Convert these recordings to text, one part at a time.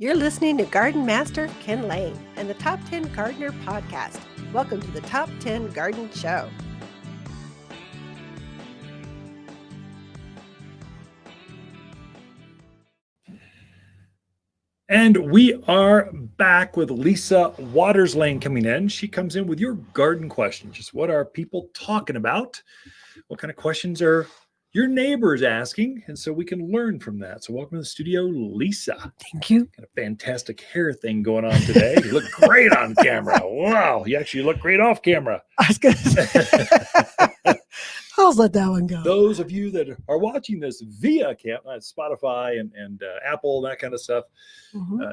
You're listening to Garden Master Ken Lain and the Top 10 Gardener Podcast. Welcome to the Top 10 Garden Show. And we are back with Lisa Waterslane coming in. She comes in with your garden questions. Just what are people talking about? What kind of questions are your neighbors asking? And so we can learn from that. So welcome to the studio, Lisa. Thank you. Got a fantastic hair thing going on today. You look great on camera. Wow. You actually look great off camera. I was going to say, I'll let that one go. Those of you that are watching this via Spotify and Apple, that kind of stuff,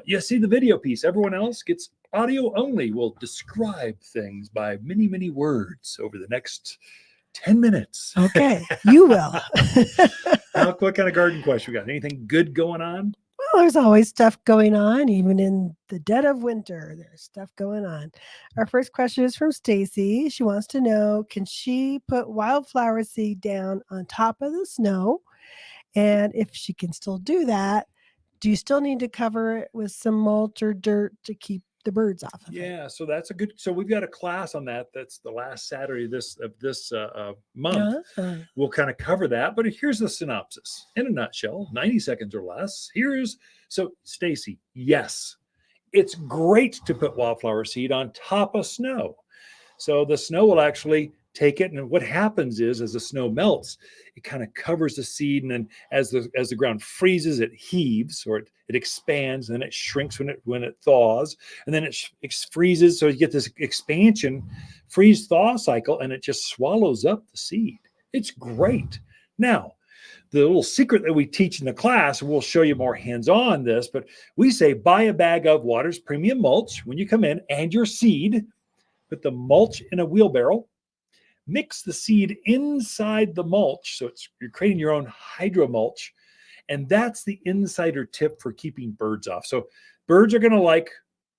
you see the video piece. Everyone else gets audio only. We'll describe things by many, many words over the next 10 minutes. Okay, you will. What kind of garden question we got? Anything good going on? Well, there's always stuff going on, even in the dead of winter. There's stuff going on. Our first question is from Stacy. She wants to know, can she put wildflower seed down on top of the snow? And if she can still do that, do you still need to cover it with some mulch or dirt to keep the birds off of it? Yeah, so that's a good. So we've got a class on that. That's the last Saturday of this month. We'll kind of cover that. But here's the synopsis in a nutshell, 90 seconds or less. So Stacy, yes, it's great to put wildflower seed on top of snow. So the snow will actually take it, and what happens is, as the snow melts, it kind of covers the seed, and then as the ground freezes, it heaves, or it expands, and then it shrinks when it thaws, and then it freezes. So you get this expansion, freeze thaw cycle, and it just swallows up the seed. It's great. Now, the little secret that we teach in the class, we'll show you more hands-on this, but we say buy a bag of Waters Premium Mulch when you come in, and your seed. Put the mulch in a wheelbarrow. Mix the seed inside the mulch. So you're creating your own hydro mulch. And that's the insider tip for keeping birds off. So birds are going to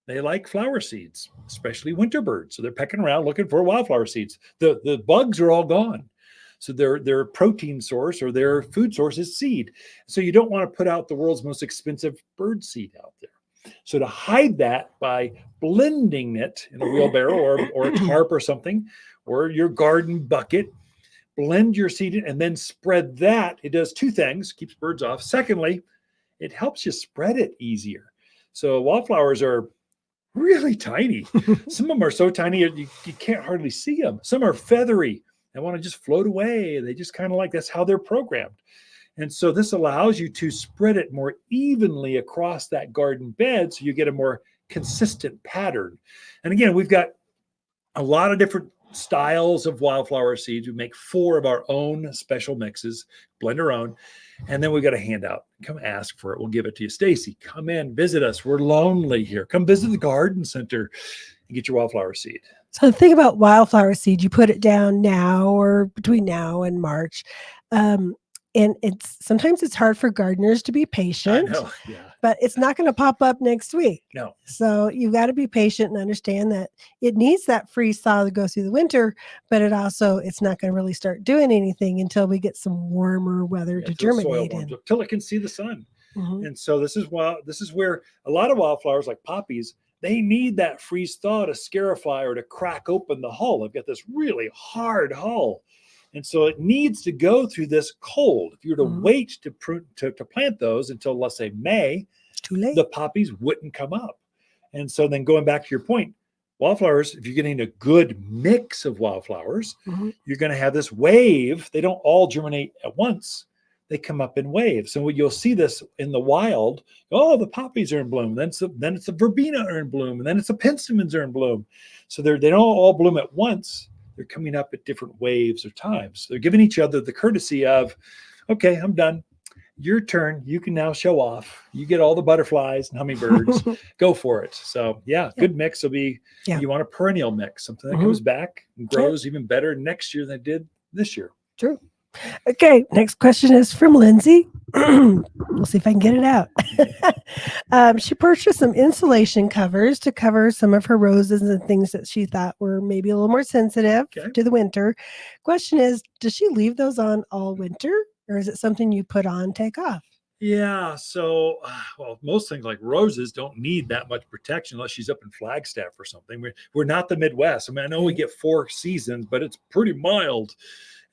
they like flower seeds, especially winter birds. So they're pecking around looking for wildflower seeds. The bugs are all gone. So their protein source or their food source is seed. So you don't want to put out the world's most expensive bird seed out there. So to hide that by blending it in a wheelbarrow or a tarp or something, or your garden bucket, blend your seed in and then spread that. It does two things, keeps birds off. Secondly, it helps you spread it easier. So wildflowers are really tiny. Some of them are so tiny you can't hardly see them. Some are feathery and want to just float away. They just kind of that's how they're programmed. And so this allows you to spread it more evenly across that garden bed so you get a more consistent pattern. And again, we've got a lot of different styles of wildflower seeds. We make 4 of our own special mixes, blend our own, and then we've got a handout. Come ask for it. We'll give it to you. Stacy, come in, visit us. We're lonely here. Come visit the garden center and get your wildflower seed. So the thing about wildflower seed, you put it down now or between now and March. And sometimes it's hard for gardeners to be patient, but it's not going to pop up next week. No. So you've got to be patient and understand that it needs that freeze thaw to go through the winter, but it's not going to really start doing anything until we get some warmer weather to germinate in. Until it can see the sun. And so this is where a lot of wildflowers like poppies, they need that freeze thaw to scarify or to crack open the hull. They've got this really hard hull. And so it needs to go through this cold. If you were to wait to plant those until, let's say, May, too late. The poppies wouldn't come up. And so then going back to your point, wildflowers, if you're getting a good mix of wildflowers, you're going to have this wave. They don't all germinate at once. They come up in waves. So you'll see this in the wild. Oh, the poppies are in bloom. Then it's the verbena are in bloom. And then it's the penstemons are in bloom. So they don't all bloom at once. They're coming up at different waves or times. They're giving each other the courtesy of, okay, I'm done. Your turn. You can now show off. You get all the butterflies and hummingbirds. Go for it. So good mix will be, you want a perennial mix, something that comes back and grows even better next year than it did this year. True. Okay, next question is from Lindsay. We'll see if I can get it out. She purchased some insulation covers to cover some of her roses and things that she thought were maybe a little more sensitive to the winter. Question is, does she leave those on all winter, or is it something you put on, take off? Yeah. So, well, most things like roses don't need that much protection unless she's up in Flagstaff or something. We're not the Midwest. I mean, I know we get 4 seasons, but it's pretty mild.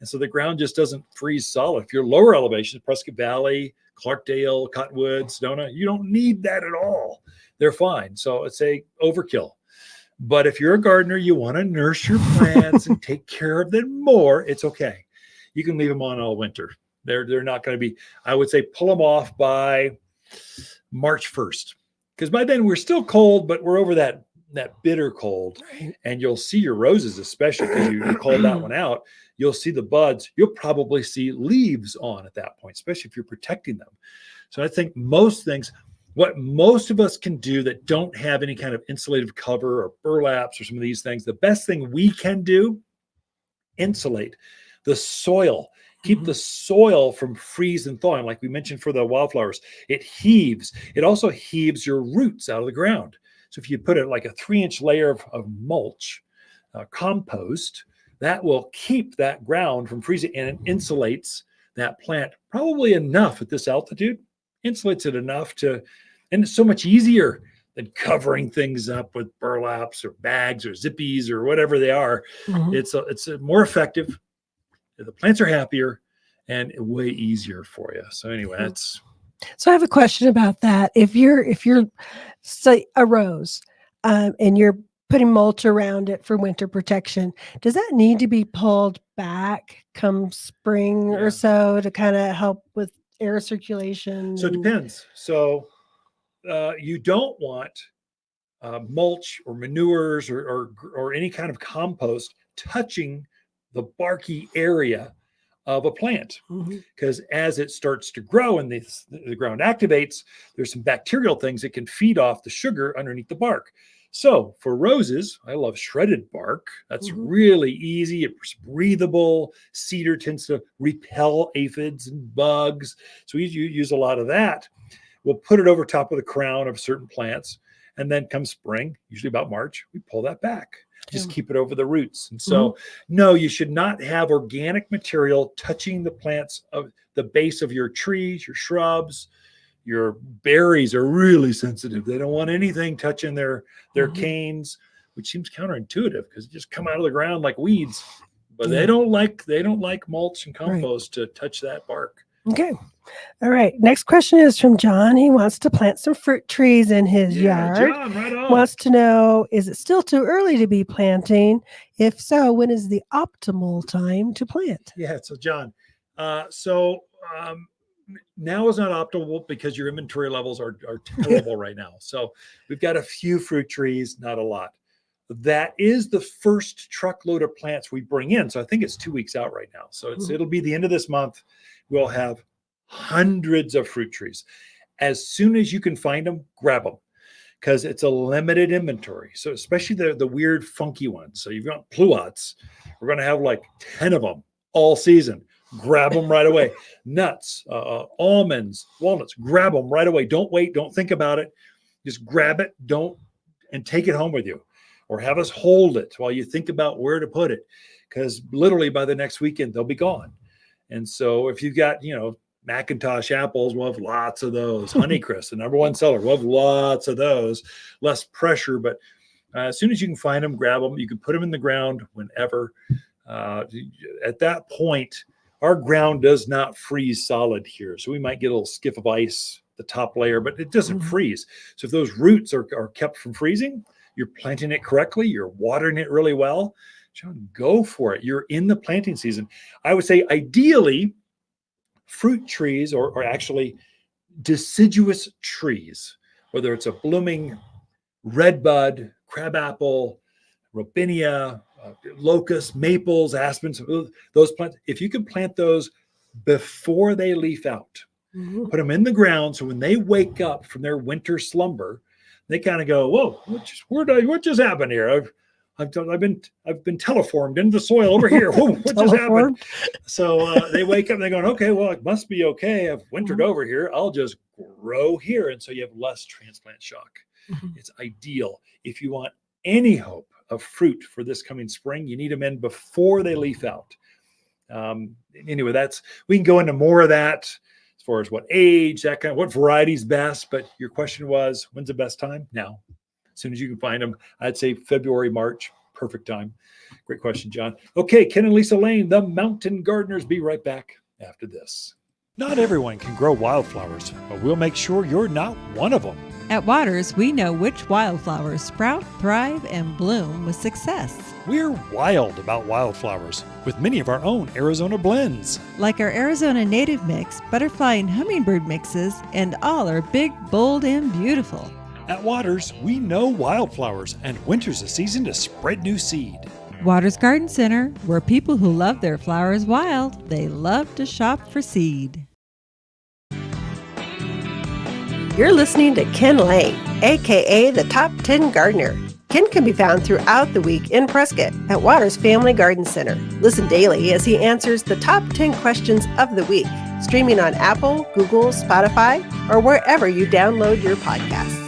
And so the ground just doesn't freeze solid. If you're lower elevations, Prescott Valley, Clarkdale, Cottonwood, Sedona, you don't need that at all. They're fine. So it's a overkill. But if you're a gardener, you want to nurse your plants and take care of them more, it's okay. You can leave them on all winter. They're not going to be, I would say, pull them off by March 1st. Because by then we're still cold, but we're over that bitter cold. Right. And you'll see your roses, especially because you called that one out. You'll see the buds. You'll probably see leaves on at that point, especially if you're protecting them. So I think most things, what most of us can do that don't have any kind of insulative cover or burlaps or some of these things, the best thing we can do, insulate the soil. Keep the soil from freeze and thawing. Like we mentioned for the wildflowers, it heaves. It also heaves your roots out of the ground. So if you put it like a 3-inch layer of mulch, compost, that will keep that ground from freezing, and it insulates that plant probably enough at this altitude, insulates it enough to, and it's so much easier than covering things up with burlaps or bags or zippies or whatever they are. It's more effective. The plants are happier and way easier for you. So anyway, that's. So I have a question about that. If you're say a rose, and you're putting mulch around it for winter protection, does that need to be pulled back come spring or so to kind of help with air circulation? So it depends. So you don't want mulch or manures or any kind of compost touching the barky area of a plant, because as it starts to grow and the ground activates, there's some bacterial things that can feed off the sugar underneath the bark. So for roses, I love shredded bark. That's really easy. It's breathable. Cedar tends to repel aphids and bugs. So we use a lot of that. We'll put it over top of the crown of certain plants. And then come spring, usually about March, we pull that back. Just keep it over the roots. And so, no, you should not have organic material touching the plants of the base of your trees, your shrubs. Your berries are really sensitive. They don't want anything touching their canes, which seems counterintuitive because they just come out of the ground like weeds. But they don't like mulch and compost to touch that bark. Okay. All right. Next question is from John. He wants to plant some fruit trees in his yard. John, right on. Wants to know, is it still too early to be planting? If so, when is the optimal time to plant? Yeah. So John, now is not optimal because your inventory levels are terrible right now. So we've got a few fruit trees, not a lot. That is the first truckload of plants we bring in. So I think it's 2 weeks out right now. So it'll be the end of this month. We'll have hundreds of fruit trees. As soon as you can find them, grab them, because it's a limited inventory. So especially the weird, funky ones. So you've got pluots. We're going to have like 10 of them all season. Grab them right away. Nuts, almonds, walnuts, grab them right away. Don't wait. Don't think about it. Just grab it. And take it home with you, or have us hold it while you think about where to put it, because literally by the next weekend, they'll be gone. And so if you've got, Macintosh apples, we'll have lots of those. Honeycrisp, the number one seller, we'll have lots of those. Less pressure, but as soon as you can find them, grab them. You can put them in the ground whenever. At that point, our ground does not freeze solid here. So we might get a little skiff of ice, the top layer, but it doesn't freeze. So if those roots are kept from freezing, you're planting it correctly, you're watering it really well, John, go for it. You're in the planting season. I would say ideally, fruit trees or actually deciduous trees, whether it's a blooming redbud, crabapple, robinia, locust, maples, aspens, those plants, if you can plant those before they leaf out, put them in the ground, so when they wake up from their winter slumber, they kind of go, whoa, what just happened here? I've been teleformed into the soil over here. Whoa, what just happened? So they wake up and they're going, okay, well, it must be okay. I've wintered over here. I'll just grow here. And so you have less transplant shock. It's ideal. If you want any hope of fruit for this coming spring, you need them in before they leaf out. Anyway, we can go into more of that as far as what age, that kind of what variety's best. But your question was, when's the best time? Now, as soon as you can find them, I'd say February, March, perfect time. Great question, John. Okay, Ken and Lisa Lain, the Mountain Gardeners. Be right back after this. Not everyone can grow wildflowers, but we'll make sure you're not one of them. At Waters, we know which wildflowers sprout, thrive, and bloom with success. We're wild about wildflowers with many of our own Arizona blends. Like our Arizona native mix, butterfly and hummingbird mixes, and all are big, bold, and beautiful. At Waters, we know wildflowers, and winter's a season to spread new seed. Waters Garden Center, where people who love their flowers wild, they love to shop for seed. You're listening to Ken Lain, aka the Top 10 Gardener. Ken can be found throughout the week in Prescott at Waters Family Garden Center. Listen daily as he answers the top 10 questions of the week, streaming on Apple, Google, Spotify, or wherever you download your podcasts.